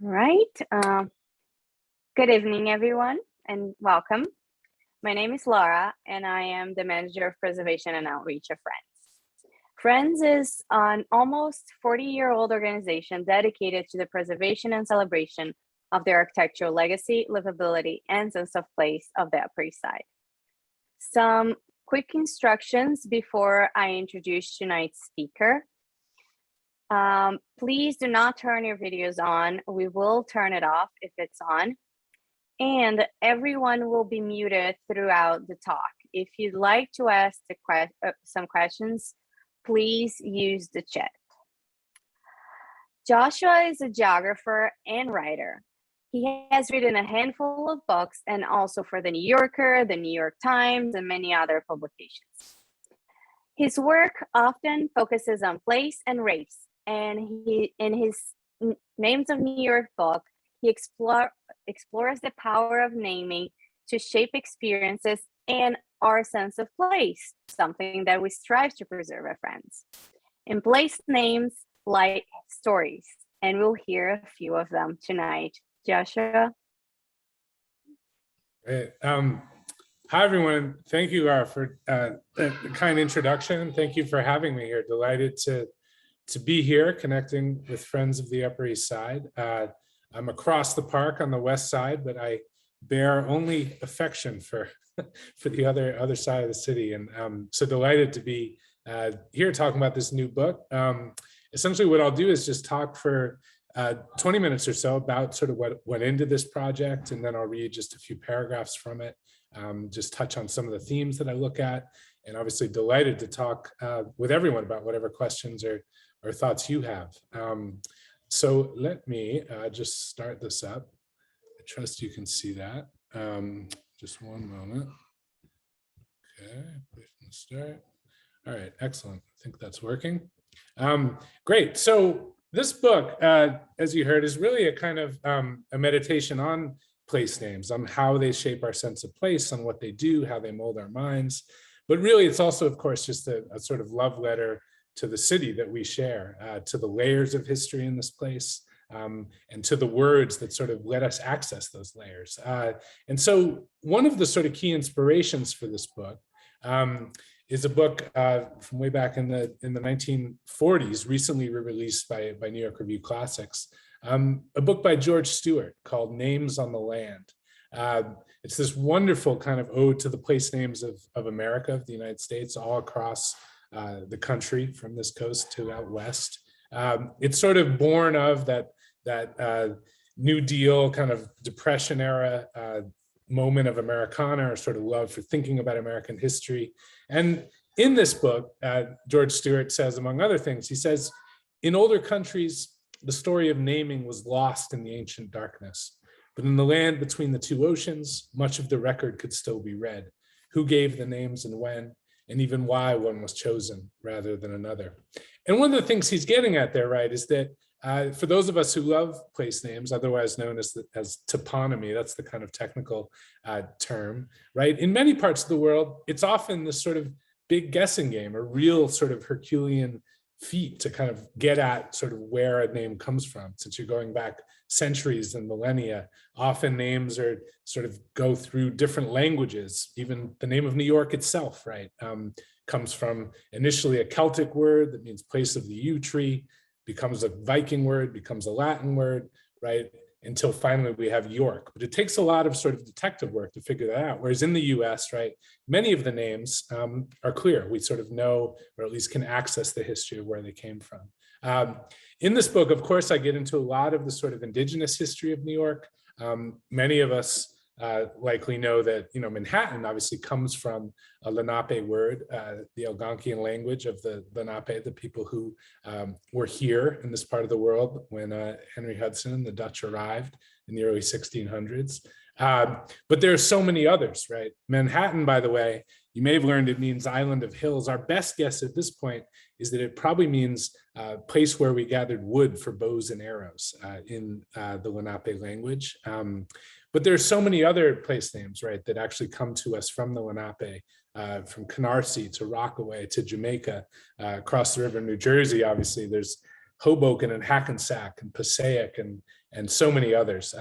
Right. Good evening, everyone, and welcome. My name is Laura, and I am the Manager of Preservation and Outreach of Friends. Friends is an almost 40-year-old organization dedicated to the preservation and celebration of the architectural legacy, livability, and sense of place of the Upper East Side. Some quick instructions before I introduce tonight's speaker. Please do not turn your videos on. We will turn it off if it's on. And everyone will be muted throughout the talk. If you'd like to ask some questions, please use the chat. Joshua is a geographer and writer. He has written a handful of books and also for the New Yorker, the New York Times, and many other publications. His work often focuses on place and race, and in his Names of New York book, he explores the power of naming to shape experiences and our sense of place, something that we strive to preserve at Friends. In place names like stories, and we'll hear a few of them tonight. Joshua? Hey, hi, everyone. Thank you, Laura, for the kind introduction. Thank you for having me here. Delighted to be here connecting with Friends of the Upper East Side. I'm across the park on the west side, but I bear only affection for the other side of the city. And so delighted to be here talking about this new book. Essentially what I'll do is just talk for 20 minutes or so about sort of what went into this project, and then I'll read just a few paragraphs from it, just touch on some of the themes that I look at, and obviously delighted to talk with everyone about whatever questions or thoughts you have. So let me just start this up. I trust you can see that. Just one moment. Okay, wait for the start. All right, excellent. I think that's working. Great. So this book, as you heard, is really a kind of a meditation on place names, on how they shape our sense of place, on what they do, how they mold our minds. But really, it's also, of course, just a sort of love letter to the city that we share, to the layers of history in this place, and to the words that sort of let us access those layers. And so one of the sort of key inspirations for this book is a book from way back in the 1940s, recently released by New York Review Classics, a book by George Stewart called Names on the Land. It's this wonderful kind of ode to the place names of America, of the United States, all across the country, from this coast to out west. It's sort of born of that New Deal kind of Depression era moment of Americana, or sort of love for thinking about American history. And in this book, George Stewart says, among other things, he says, in older countries, the story of naming was lost in the ancient darkness. But in the land between the two oceans, much of the record could still be read. Who gave the names and when, and even why one was chosen rather than another. And one of the things he's getting at there, right, is that for those of us who love place names, otherwise known as toponymy, that's the kind of technical term, right? In many parts of the world, it's often this sort of big guessing game, a real sort of Herculean feat to kind of get at sort of where a name comes from. Since you're going back centuries and millennia, often names are sort of go through different languages. Even the name of New York itself, right, comes from initially a Celtic word that means place of the yew tree, becomes a Viking word, becomes a Latin word, right? Until finally we have York. But it takes a lot of sort of detective work to figure that out. Whereas in the US, right, many of the names are clear. We sort of know, or at least can access the history of where they came from. In this book, of course, I get into a lot of the sort of indigenous history of New York. Many of us likely know that, Manhattan obviously comes from a Lenape word, the Algonquian language of the Lenape, the people who were here in this part of the world when Henry Hudson and the Dutch arrived in the early 1600s. But there are so many others, right? Manhattan, by the way, you may have learned it means island of hills. Our best guess at this point is that it probably means place where we gathered wood for bows and arrows in the Lenape language. But there are so many other place names, right, that actually come to us from the Lenape, from Canarsie to Rockaway to Jamaica, across the river in New Jersey. Obviously, there's Hoboken and Hackensack and Passaic and so many others.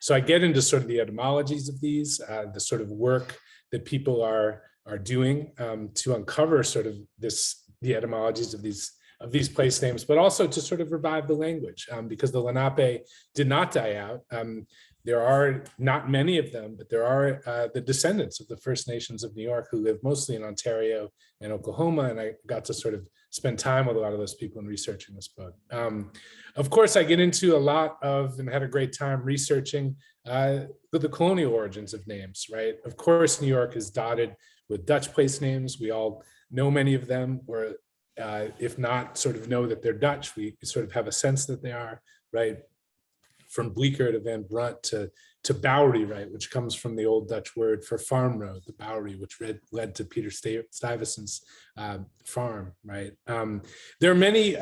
So I get into sort of the etymologies of these, the sort of work that people are doing to uncover sort of the etymologies of these place names, but also to sort of revive the language, because the Lenape did not die out. There are not many of them, but there are the descendants of the First Nations of New York who live mostly in Ontario and Oklahoma, and I got to sort of spend time with a lot of those people in researching this book. Of course, I get into a lot of, and had a great time researching the colonial origins of names, right? Of course, New York is dotted with Dutch place names. We all know many of them, or if not sort of know that they're Dutch, we sort of have a sense that they are, right? From Bleecker to Van Brunt to Bowery, right, which comes from the old Dutch word for farm road, the Bowery, which led to Peter Stuyvesant's farm, right? There are many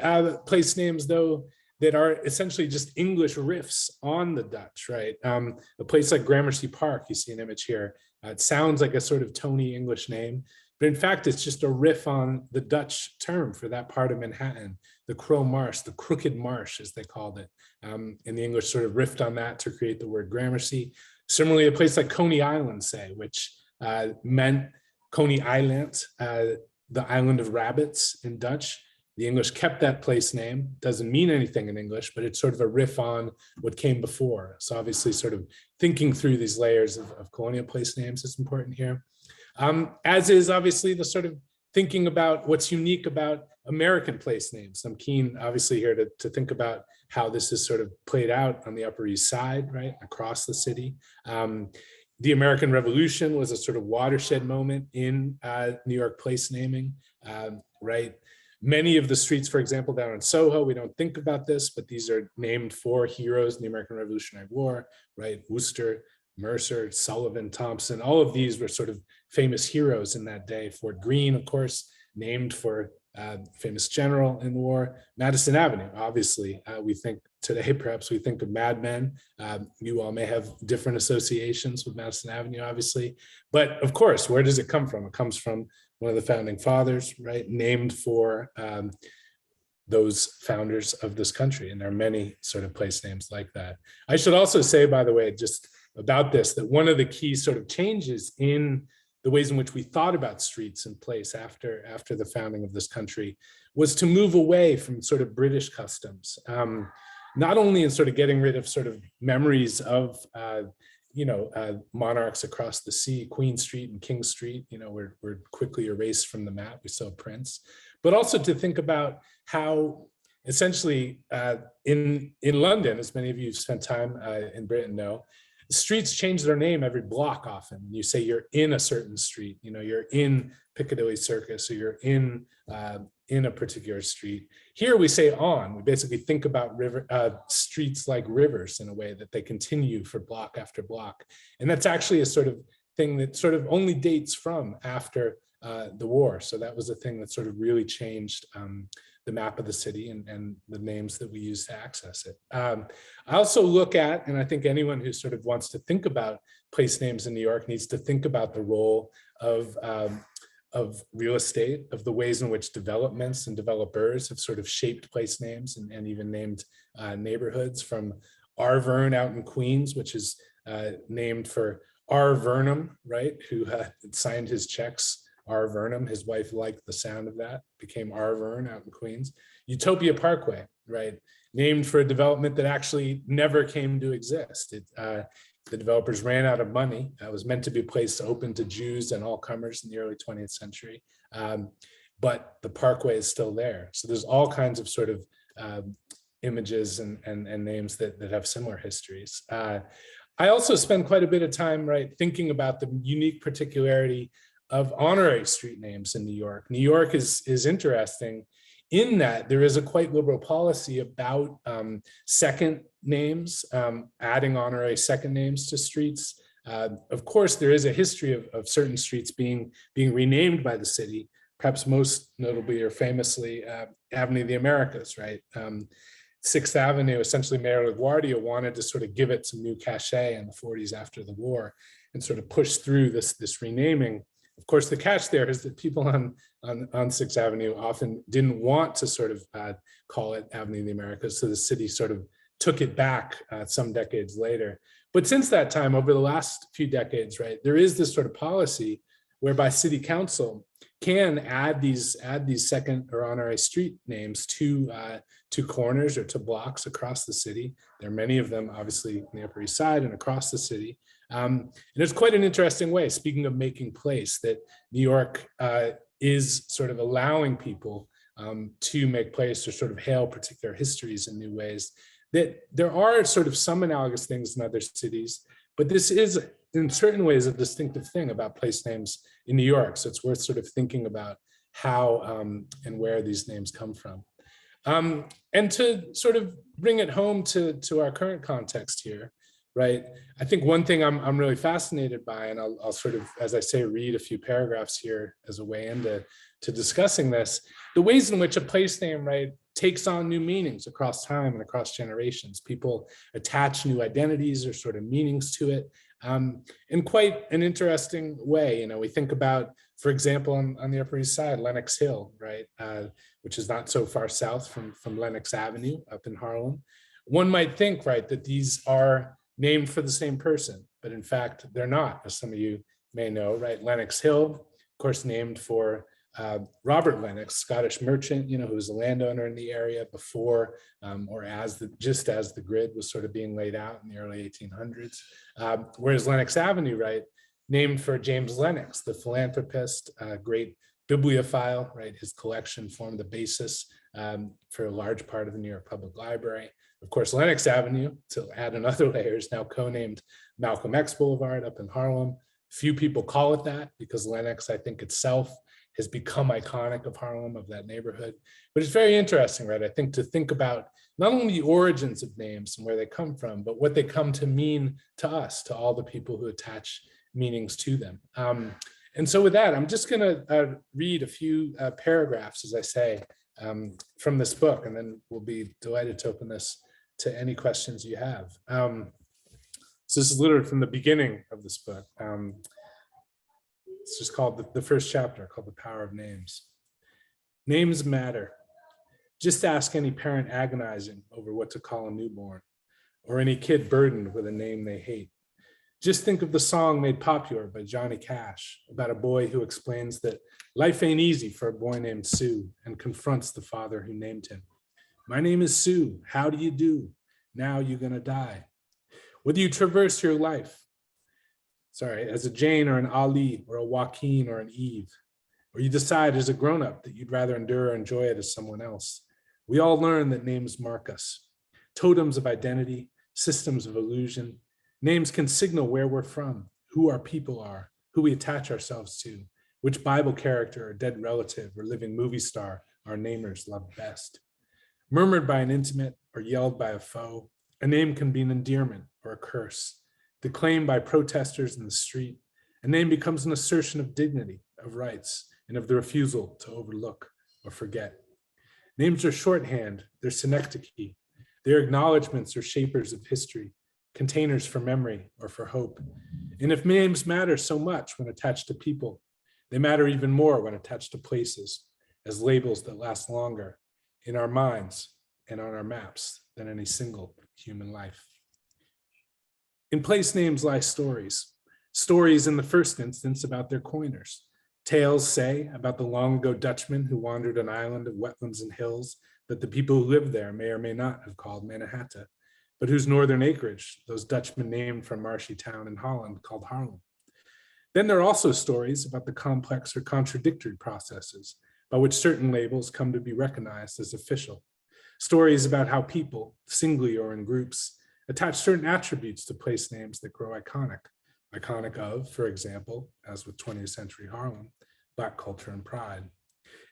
place names, though, that are essentially just English riffs on the Dutch, right? A place like Gramercy Park, you see an image here, it sounds like a sort of Tony English name, but in fact, it's just a riff on the Dutch term for that part of Manhattan, the Crow Marsh, the Crooked Marsh, as they called it. And the English sort of riffed on that to create the word Gramercy. Similarly, a place like Coney Island, say, which meant Coney Island, the island of rabbits in Dutch. The English kept that place name, doesn't mean anything in English, but it's sort of a riff on what came before. So obviously sort of thinking through these layers of colonial place names is important here. As is obviously the sort of thinking about what's unique about American place names. I'm keen, obviously, here to think about how this is sort of played out on the Upper East Side, right, across the city. The American Revolution was a sort of watershed moment in New York place naming, right? Many of the streets, for example, down in Soho, we don't think about this, but these are named for heroes in the American Revolutionary War, right? Worcester, Mercer, Sullivan, Thompson, all of these were sort of famous heroes in that day. Fort Greene, of course, named for famous general in the war. Madison Avenue, obviously, we think today, perhaps we think of Mad Men. You all may have different associations with Madison Avenue, obviously. But of course, where does it come from? It comes from one of the founding fathers, right? Named for those founders of this country. And there are many sort of place names like that. I should also say, by the way, just about this, that one of the key sort of changes in the ways in which we thought about streets and place after the founding of this country was to move away from sort of British customs, not only in sort of getting rid of sort of memories of monarchs across the sea, Queen Street and King Street, were quickly erased from the map. We saw Prince, but also to think about how essentially in London, as many of you who've spent time in Britain know, streets change their name every block often. You say you're in a certain street, you're in Piccadilly Circus, or you're in a particular street. Here we say on. We basically think about streets like rivers in a way that they continue for block after block. And that's actually a sort of thing that sort of only dates from after the war. So that was a thing that sort of really changed the map of the city and the names that we use to access it. I also look at, and I think anyone who sort of wants to think about place names in New York needs to think about the role of real estate, of the ways in which developments and developers have sort of shaped place names and even named neighborhoods, from R. Vern out in Queens, which is named for R. Vernum, right, who signed his checks. R. Vernum, his wife liked the sound of that, became R. Vern out in Queens. Utopia Parkway, right, named for a development that actually never came to exist. The developers ran out of money. It was meant to be a place open to Jews and all comers in the early 20th century, but the parkway is still there. So there's all kinds of sort of images and names that have similar histories. I also spend quite a bit of time, right, thinking about the unique particularity of honorary street names in New York. New York is interesting in that there is a quite liberal policy about second names, adding honorary second names to streets. Of course, there is a history of certain streets being renamed by the city, perhaps most notably or famously Avenue of the Americas, right? 6th Avenue, essentially Mayor LaGuardia wanted to sort of give it some new cachet in the 40s after the war and sort of push through this renaming Of course, the catch there is that people on Sixth Avenue often didn't want to sort of call it Avenue of the Americas, so the city sort of took it back some decades later. But since that time, over the last few decades, right, there is this sort of policy whereby city council can add these second or honorary street names to corners or to blocks across the city. There are many of them, obviously, on the Upper East Side and across the city. And it's quite an interesting way, speaking of making place, that New York is sort of allowing people to make place or sort of hail particular histories in new ways. That there are sort of some analogous things in other cities, but this is in certain ways a distinctive thing about place names in New York. So it's worth sort of thinking about how and where these names come from. And to sort of bring it home to our current context here, right? I think one thing I'm really fascinated by, and I'll sort of, as I say, read a few paragraphs here as a way into discussing this, the ways in which a place name, right, takes on new meanings across time and across generations. People attach new identities or sort of meanings to it in quite an interesting way. You know, we think about, for example, on the Upper East Side, Lenox Hill, right, which is not so far south from Lenox Avenue up in Harlem. One might think, right, that these are named for the same person, but in fact, they're not, as some of you may know, right? Lenox Hill, of course, named for Robert Lennox, Scottish merchant, you know, who was a landowner in the area before or just as the grid was sort of being laid out in the early 1800s. Whereas Lenox Avenue, right, named for James Lennox, the philanthropist, great bibliophile, right? His collection formed the basis for a large part of the New York Public Library. Of course, Lenox Avenue, to add another layer, is now co-named Malcolm X Boulevard up in Harlem. Few people call it that because Lenox, I think itself, has become iconic of Harlem, of that neighborhood. But it's very interesting, right? I think to think about not only the origins of names and where they come from, but what they come to mean to us, to all the people who attach meanings to them. And so with that, I'm just gonna read a few paragraphs, as I say, from this book, and then we'll be delighted to open this to any questions you have. So this is literally from the beginning of this book. It's just called the first chapter, called The Power of Names. Names matter. Just ask any parent agonizing over what to call a newborn, or any kid burdened with a name they hate. Just think of the song made popular by Johnny Cash about a boy who explains that life ain't easy for a boy named Sue and confronts the father who named him. My name is Sue. How do you do? Now you're gonna die. Whether you traverse your life, as a Jane or an Ali or a Joaquin or an Eve, or you decide as a grown-up that you'd rather endure or enjoy it as someone else, we all learn that names mark us. Totems of identity, systems of illusion. Names can signal where we're from, who our people are, who we attach ourselves to, which Bible character or dead relative or living movie star our namers love best. Murmured by an intimate or yelled by a foe, a name can be an endearment or a curse. Declaimed by protesters in the street, a name becomes an assertion of dignity, of rights, and of the refusal to overlook or forget. Names are shorthand, they're synecdoche. They're acknowledgements or shapers of history, containers for memory or for hope. And if names matter so much when attached to people, they matter even more when attached to places, as labels that last longer in our minds and on our maps than any single human life. In place names lie stories. Stories in the first instance about their coiners. Tales, say, about the long ago Dutchman who wandered an island of wetlands and hills that the people who lived there may or may not have called Mannahatta, but whose northern acreage those Dutchmen named from marshy town in Holland called Harlem. Then there are also stories about the complex or contradictory processes by which certain labels come to be recognized as official. Stories about how people, singly or in groups, attach certain attributes to place names that grow iconic of, for example, as with 20th century Harlem, Black culture and pride.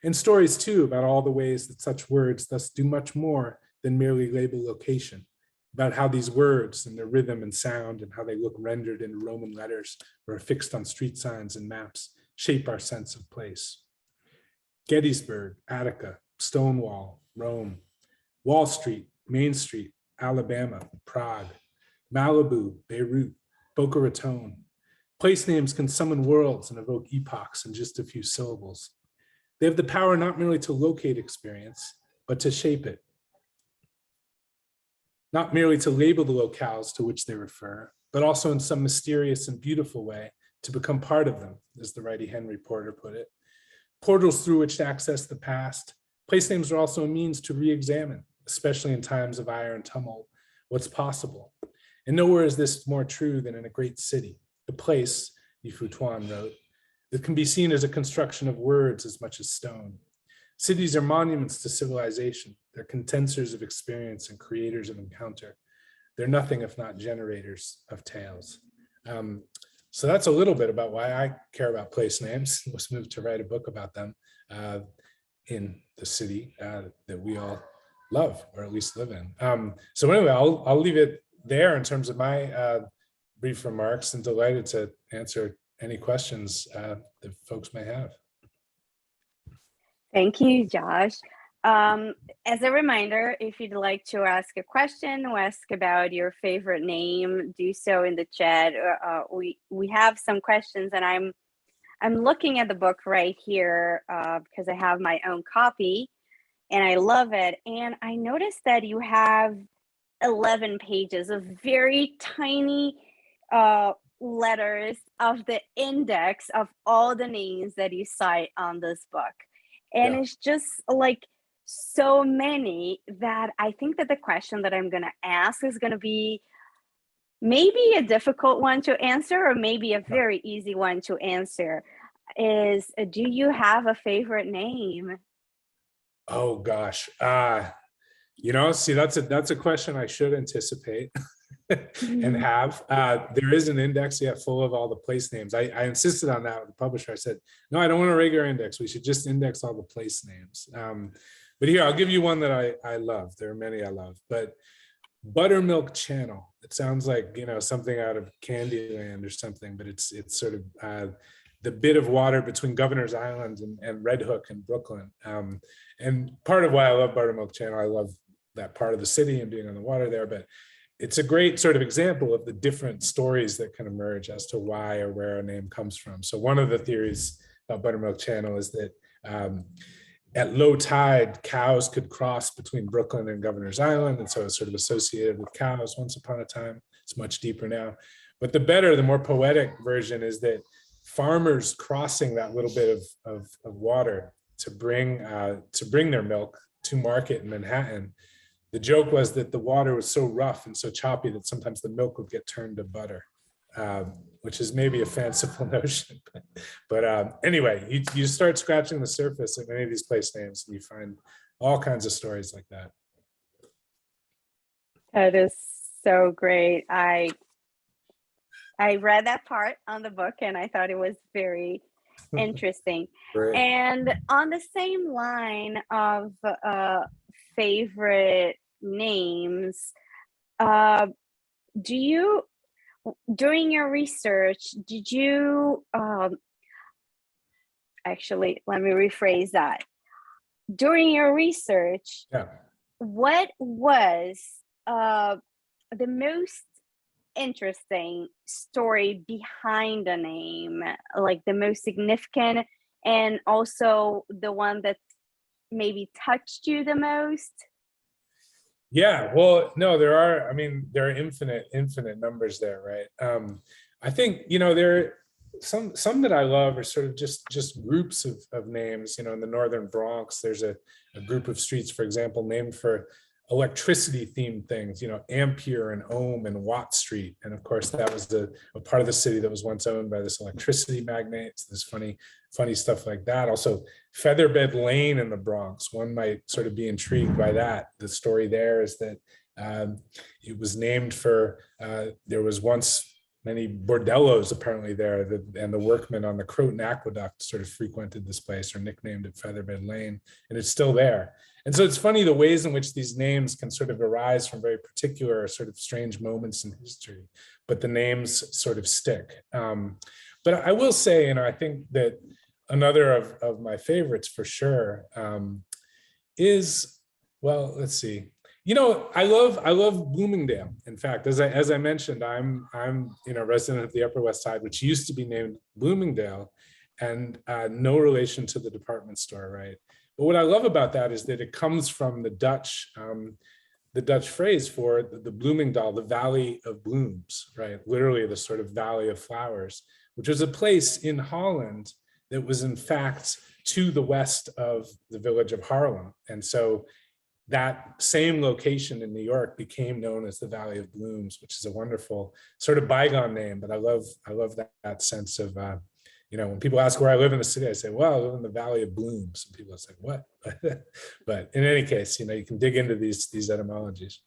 And stories too about all the ways that such words thus do much more than merely label location, about how these words and their rhythm and sound and how they look rendered in Roman letters or affixed on street signs and maps shape our sense of place. Gettysburg, Attica, Stonewall, Rome, Wall Street, Main Street, Alabama, Prague, Malibu, Beirut, Boca Raton, Place names can summon worlds and evoke epochs in just a few syllables. They have the power not merely to locate experience, but to shape it. Not merely to label the locales to which they refer, but also in some mysterious and beautiful way to become part of them, as the righty Henry Porter put it. Portals through which to access the past. Place names are also a means to re-examine, especially in times of ire and tumult, what's possible. And nowhere is this more true than in a great city. The place, Yifu Tuan wrote, that can be seen as a construction of words as much as stone. Cities are monuments to civilization. They're contensors of experience and creators of encounter. They're nothing if not generators of tales. So that's a little bit about why I care about place names. I was moved to write a book about them in the city that we all love, or at least live in. So anyway, I'll leave it there in terms of my brief remarks, and delighted to answer any questions that folks may have. Thank you, Josh. As a reminder, if you'd like to ask a question or ask about your favorite name, do so in the chat. We have some questions, and I'm looking at the book right here because I have my own copy, and I love it. And I noticed that you have 11 pages of very tiny letters of the index of all the names that you cite on this book. And it's just like so many that I think that the question that I'm going to ask is going to be maybe a difficult one to answer, or maybe a very easy one to answer. Is, do you have a favorite name? Oh gosh, see, that's a question I should anticipate and have. There is an index, full of all the place names. I insisted on that with the publisher. I said, no, I don't want a regular index. We should just index all the place names. But here, I'll give you one that I love. There are many I love, but Buttermilk Channel. It sounds like, something out of Candyland or something, but it's sort of the bit of water between Governor's Island and Red Hook in Brooklyn. And part of why I love Buttermilk Channel, I love that part of the city and being on the water there, but it's a great sort of example of the different stories that can emerge as to why or where a name comes from. So one of the theories about Buttermilk Channel is that at low tide, cows could cross between Brooklyn and Governor's Island, and so it's sort of associated with cows once upon a time. It's much deeper now. But the more poetic version is that farmers crossing that little bit of water to bring their milk to market in Manhattan. The joke was that the water was so rough and so choppy that sometimes the milk would get turned to butter, which is maybe a fanciful notion. But anyway, you start scratching the surface of many of these place names and you find all kinds of stories like that. That is so great. I read that part on the book and I thought it was very interesting. And on the same line of favorite names, during your research, did you actually, let me rephrase that. During your research, what was the most interesting story behind a name, like the most significant, and also the one that maybe touched you the most? Yeah, well, no, there are infinite numbers there, right? I think, there are some that I love are sort of just groups of names. In the northern Bronx, there's a group of streets, for example, named for electricity themed things, Ampere and Ohm and Watt Street. And of course, that was a part of the city that was once owned by this electricity magnate. So there's funny stuff like that. Also, Featherbed Lane in the Bronx, one might sort of be intrigued by that. The story there is that it was named for, there was once many bordellos apparently there, and the workmen on the Croton Aqueduct sort of frequented this place, or nicknamed it Featherbed Lane, and it's still there. And so it's funny the ways in which these names can sort of arise from very particular sort of strange moments in history, but the names sort of stick. But I will say, I think that another of my favorites for sure is, well, let's see. I love Bloomingdale. In fact, as I mentioned, I'm resident of the Upper West Side, which used to be named Bloomingdale, and no relation to the department store, right? But what I love about that is that it comes from the Dutch phrase for the Bloomingdal, the Valley of Blooms, right? Literally the sort of Valley of Flowers, which was a place in Holland that was in fact to the west of the village of Harlem. And so that same location in New York became known as the Valley of Blooms, which is a wonderful sort of bygone name. But I love that sense of, when people ask where I live in the city, I say, well, I live in the Valley of Blooms. And people say, what? But in any case, you can dig into these etymologies.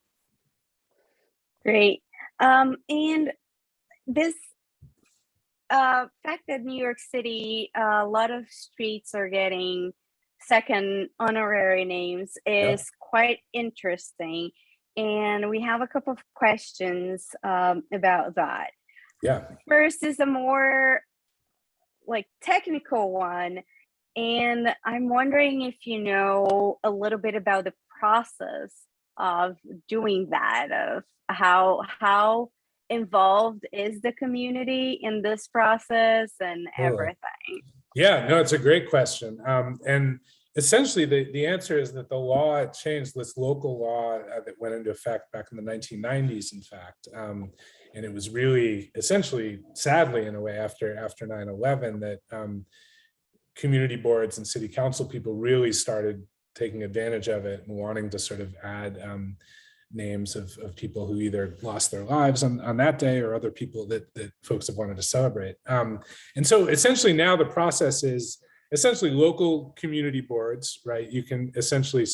Great. And this fact that New York City, a lot of streets are getting second honorary names is quite interesting. And we have a couple of questions about that. Yeah. First is a more technical one. And I'm wondering if you know a little bit about the process of doing that, of how involved is the community in this process and everything. Yeah, no, it's a great question. And essentially the answer is that the law changed, this local law that went into effect back in the 1990s, in fact. And it was really essentially, sadly, in a way, after 9/11 that community boards and city council people really started taking advantage of it and wanting to sort of add names of people who either lost their lives on that day or other people that folks have wanted to celebrate. And so essentially now the process is essentially local community boards, right? You can essentially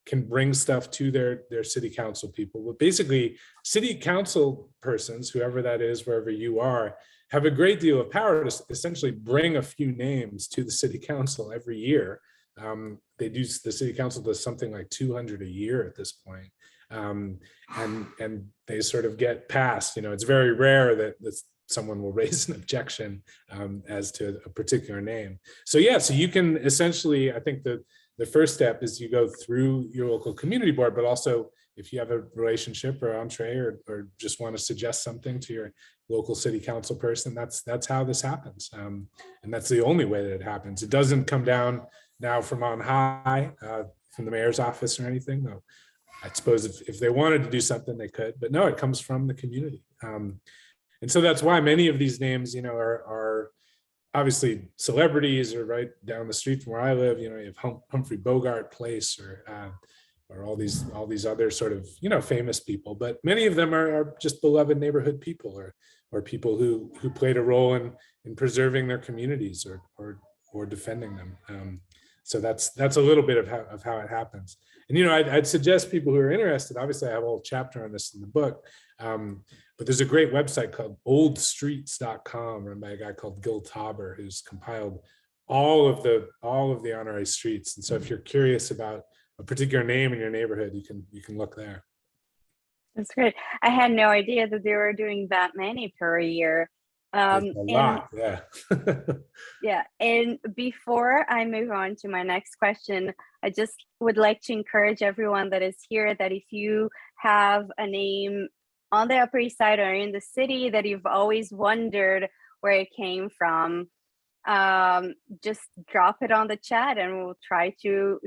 can bring stuff to their city council people. But basically city council persons, whoever that is, wherever you are, have a great deal of power to essentially bring a few names to the city council every year. The city council does something like 200 a year at this point. And they sort of get passed. It's very rare that someone will raise an objection as to a particular name. So you can essentially, I think the first step is you go through your local community board, but also if you have a relationship or entree or just want to suggest something to your local city council person, that's how this happens. And that's the only way that it happens. It doesn't come down now from on high, from the mayor's office or anything, though. I suppose if they wanted to do something, they could, but no, it comes from the community. And so that's why many of these names, are obviously celebrities or right down the street from where I live. You have Humphrey Bogart Place or all these other sort of, famous people, but many of them are just beloved neighborhood people or people who played a role in preserving their communities or defending them. So that's a little bit of how it happens. And, I'd suggest people who are interested, obviously I have a whole chapter on this in the book, but there's a great website called oldstreets.com run by a guy called Gil Tauber, who's compiled all of the honorary streets. And so if you're curious about a particular name in your neighborhood, you can look there. That's great. I had no idea that they were doing that many per year. A lot, yeah. Yeah, and before I move on to my next question, I just would like to encourage everyone that is here that if you have a name on the Upper East Side or in the city that you've always wondered where it came from, just drop it on the chat and we'll try to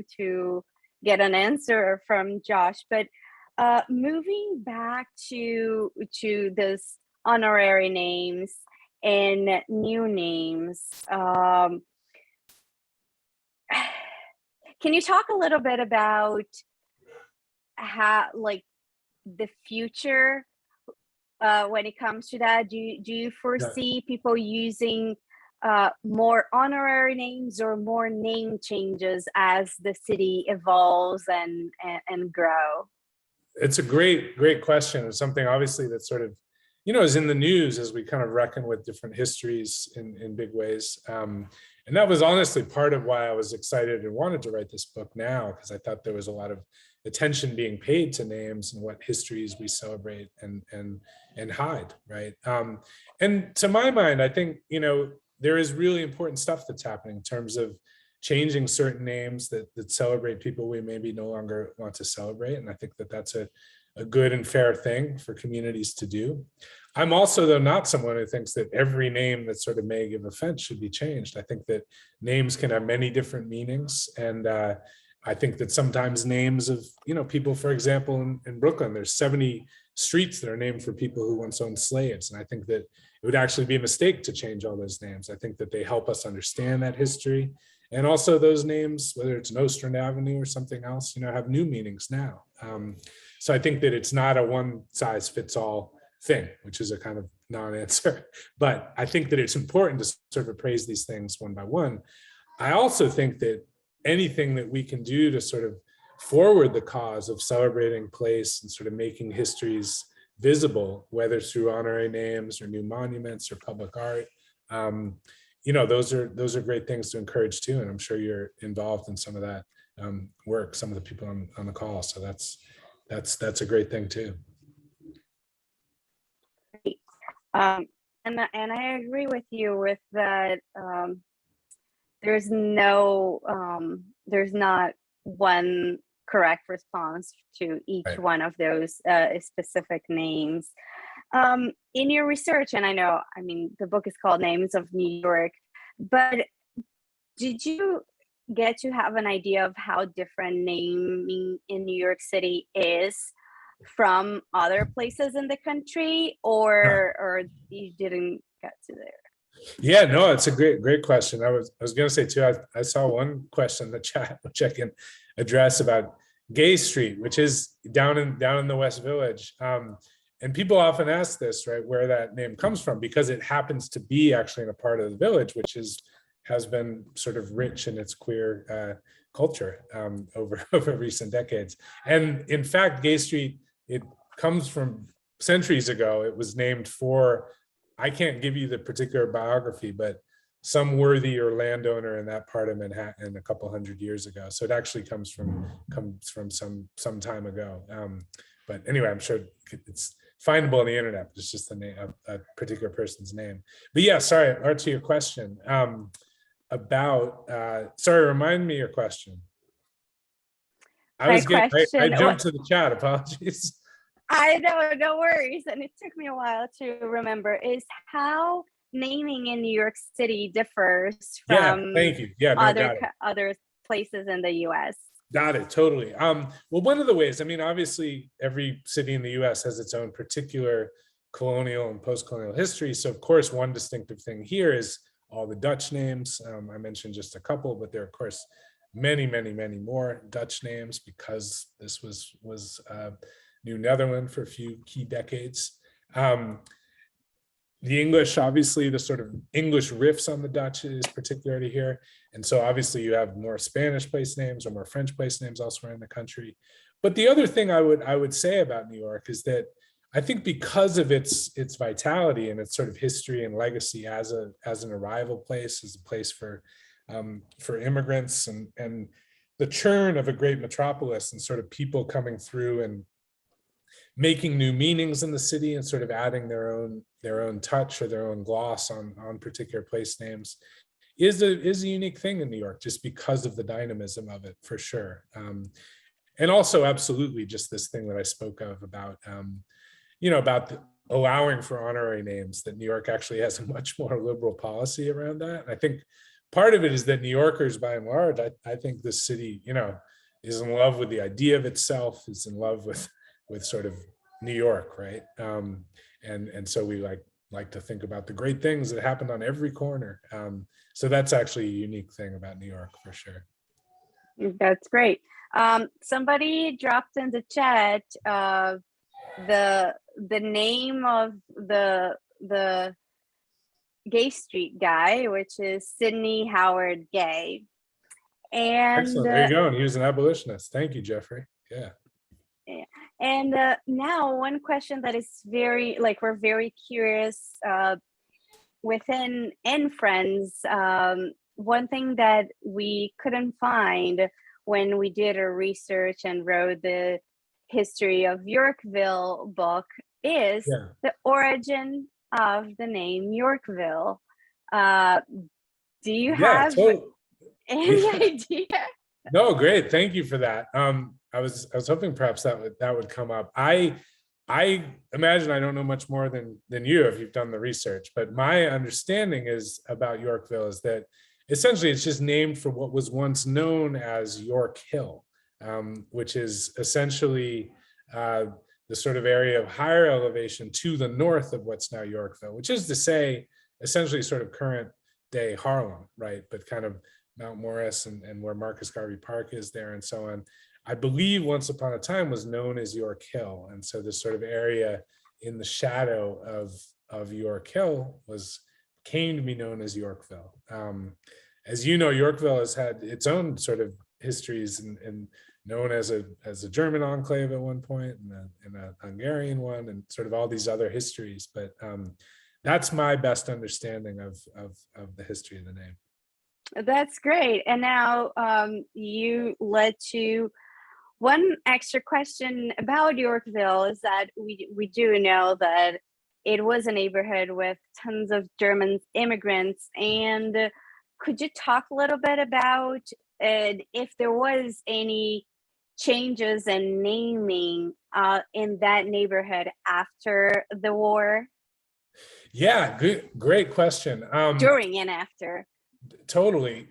get an answer from Josh. But moving back to this honorary names and new names, can you talk a little bit about how, the future when it comes to that? Do you foresee people using more honorary names or more name changes as the city evolves and grow? It's a great question. It's something obviously that sort of, is in the news as we kind of reckon with different histories in big ways. And that was honestly part of why I was excited and wanted to write this book now, because I thought there was a lot of attention being paid to names and what histories we celebrate and hide, right? And to my mind, I think, there is really important stuff that's happening in terms of changing certain names that celebrate people we maybe no longer want to celebrate. And I think that that's a good and fair thing for communities to do. I'm also, though, not someone who thinks that every name that sort of may give offense should be changed. I think that names can have many different meanings. And I think that sometimes names of, people, for example, in Brooklyn, there's 70 streets that are named for people who once owned slaves. And I think that it would actually be a mistake to change all those names. I think that they help us understand that history. And also those names, whether it's Nostrand Avenue or something else, have new meanings now. So I think that it's not a one size fits all thing, which is a kind of non-answer. But I think that it's important to sort of appraise these things one by one. I also think that anything that we can do to sort of forward the cause of celebrating place and sort of making histories visible, whether through honorary names or new monuments or public art, those are great things to encourage too. And I'm sure you're involved in some of that work, some of the people on the call. So that's a great thing too. And I agree with you with that. There's not one correct response to each one of those specific names. In your research, and the book is called Names of New York, but did you get to have an idea of how different naming in New York City is from other places in the country, or you didn't get to there? Yeah, no, it's a great question. I was going to say too, I saw one question in the chat, which I can address, about Gay Street, which is down in the West Village. And people often ask this, right, where that name comes from, because it happens to be actually in a part of the village, which has been sort of rich in its queer culture over recent decades. And in fact, Gay Street, it comes from centuries ago. It was named for, I can't give you the particular biography, but some worthier landowner in that part of Manhattan a couple hundred years ago. So it actually comes from some time ago. But anyway, I'm sure it's findable on the internet. It's just the name of a particular person's name. But yeah, sorry, Art, to your question sorry, remind me your question. I jumped to the chat, apologies. I know, no worries. And it took me a while to remember, is how naming in New York City differs from thank you. Yeah, other places in the US. Got it, totally. Well, one of the ways, obviously every city in the US has its own particular colonial and post-colonial history. So of course, one distinctive thing here is all the Dutch names. I mentioned just a couple, but there are of course many more Dutch names, because this was New Netherland for a few key decades. The English, obviously, the sort of English riffs on the Dutch is particularly here. And so obviously you have more Spanish place names or more French place names elsewhere in the country. But the other thing I would say about New York is that I think because of its vitality and its sort of history and legacy as an arrival place, as a place for immigrants, and the churn of a great metropolis and sort of people coming through and making new meanings in the city and sort of adding their own touch or their own gloss on particular place names is a unique thing in New York, just because of the dynamism of it, for sure. And also absolutely just this thing that I spoke of about, about allowing for honorary names, that New York actually has a much more liberal policy around that. And I think part of it is that New Yorkers, by and large, I think this city, is in love with the idea of itself, is in love with sort of New York, right? And so we like to think about the great things that happened on every corner. So that's actually a unique thing about New York, for sure. That's great. Somebody dropped in the chat the name of the Gay Street guy, which is Sidney Howard Gay. And excellent. There you go. And he was an abolitionist. Thank you, Jeffrey. Yeah. And now one question that is we're very curious within Friends. One thing that we couldn't find when we did our research and wrote the history of Yorkville book is the origin of the name Yorkville. Do you have? Any idea? No, great. Thank you for that. I was hoping perhaps that would come up. I imagine I don't know much more than you if you've done the research, but my understanding is about Yorkville is that essentially it's just named for what was once known as York Hill, which is essentially the sort of area of higher elevation to the north of what's now Yorkville, which is to say, essentially sort of current day Harlem, right? But kind of Mount Morris and where Marcus Garvey Park is there and so on. I believe once upon a time was known as York Hill. And so this sort of area in the shadow of York Hill came to be known as Yorkville. As you know, Yorkville has had its own sort of histories and known as a German enclave at one point and a Hungarian one and sort of all these other histories. But that's my best understanding of the history of the name. That's great. And now you led to one extra question about Yorkville is that we do know that it was a neighborhood with tons of German immigrants. And could you talk a little bit about if there was any changes in naming in that neighborhood after the war? Yeah, good, great question. During and after. Totally.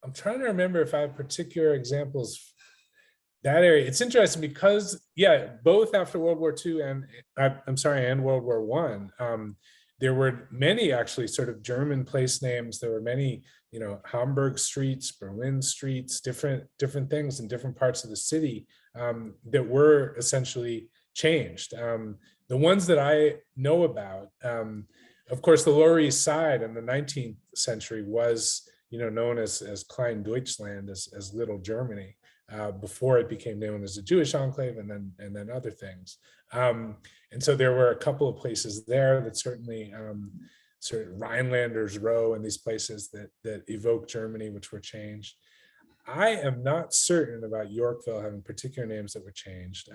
I'm trying to remember if I have particular examples that area. It's interesting because, yeah, both after World War II and World War One, there were many actually sort of German place names. There were many, Hamburg streets, Berlin streets, different things in different parts of the city that were essentially changed. The ones that I know about, of course, the Lower East Side in the 19th century was, known as Klein Deutschland, as Little Germany, before it became known as a Jewish enclave, and then other things. And so there were a couple of places there that certainly, sort of Rhinelanders Row and these places that evoke Germany, which were changed. I am not certain about Yorkville having particular names that were changed,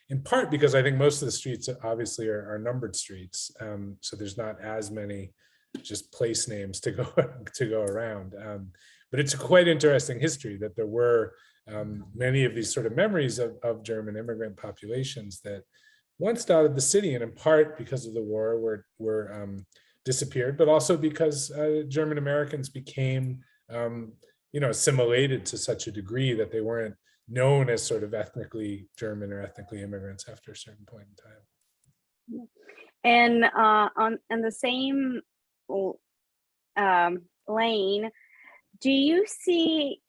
in part because I think most of the streets obviously are numbered streets, so there's not as many just place names to go around. But it's a quite interesting history that there were many of these sort of memories of German immigrant populations that once dotted the city, and in part because of the war were disappeared, but also because German Americans became assimilated to such a degree that they weren't known as sort of ethnically German or ethnically immigrants after a certain point in time. And on the same lane, do you see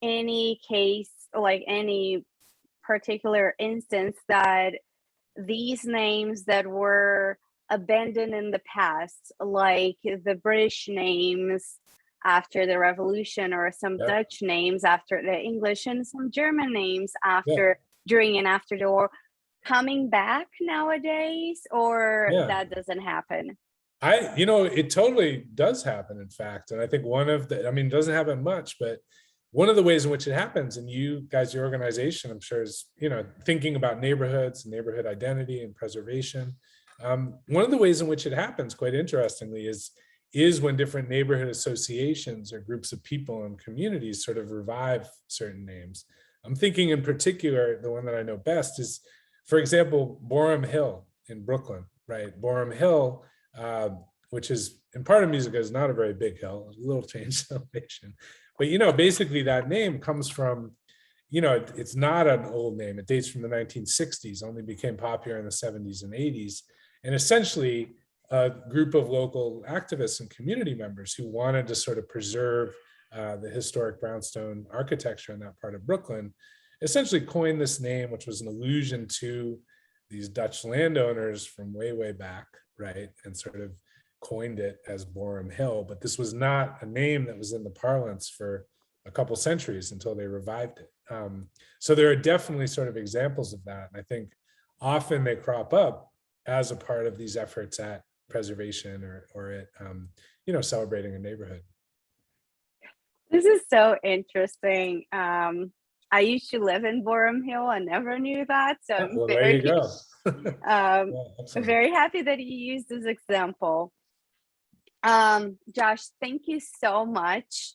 any case, like any particular instance that these names that were abandoned in the past, like the British names after the revolution, or some Dutch names after the English, and some German names during and after the war, coming back nowadays, or that doesn't happen? It totally does happen, in fact. And I think it doesn't happen much, but one of the ways in which it happens, and you guys, your organization, I'm sure is, thinking about neighborhoods and neighborhood identity and preservation. One of the ways in which it happens, quite interestingly, is when different neighborhood associations or groups of people and communities sort of revive certain names. I'm thinking in particular, the one that I know best is, for example, Boerum Hill in Brooklyn, right? Boerum Hill, which is in part of music is not a very big hill, a little change in elevation. But, basically that name comes from, it's not an old name. It dates from the 1960s, only became popular in the 70s and 80s. And essentially, a group of local activists and community members who wanted to sort of preserve the historic brownstone architecture in that part of Brooklyn essentially coined this name, which was an allusion to these Dutch landowners from way, way back, right? And sort of coined it as Boerum Hill. But this was not a name that was in the parlance for a couple centuries until they revived it. So there are definitely sort of examples of that. And I think often they crop up as a part of these efforts at preservation or at celebrating a neighborhood. This is so interesting. I used to live in Boerum Hill. I never knew that, so I'm there you go. very happy that you used this example. Josh, thank you so much.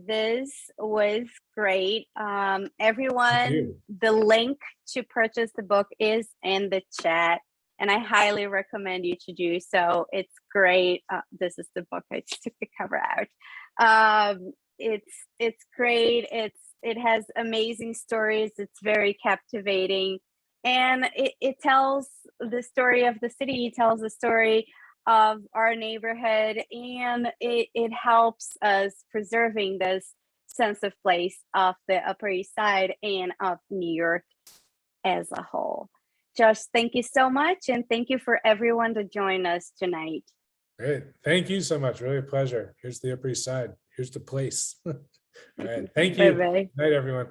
This was great. Thank Everyone, you. the link to purchase the book is in the chat, and I highly recommend you to do so. It's great. This is the book. I just took the cover out. It's great. It has amazing stories. It's very captivating, and it tells the story of the city. It tells the story of our neighborhood, and it helps us preserving this sense of place of the Upper East Side and of New York as a whole. Josh, thank you so much, and thank you for everyone to join us tonight. Great. Thank you so much. Really a pleasure. Here's the Upper East Side. Here's the place. All right. Thank you. Bye-bye. Good night, everyone.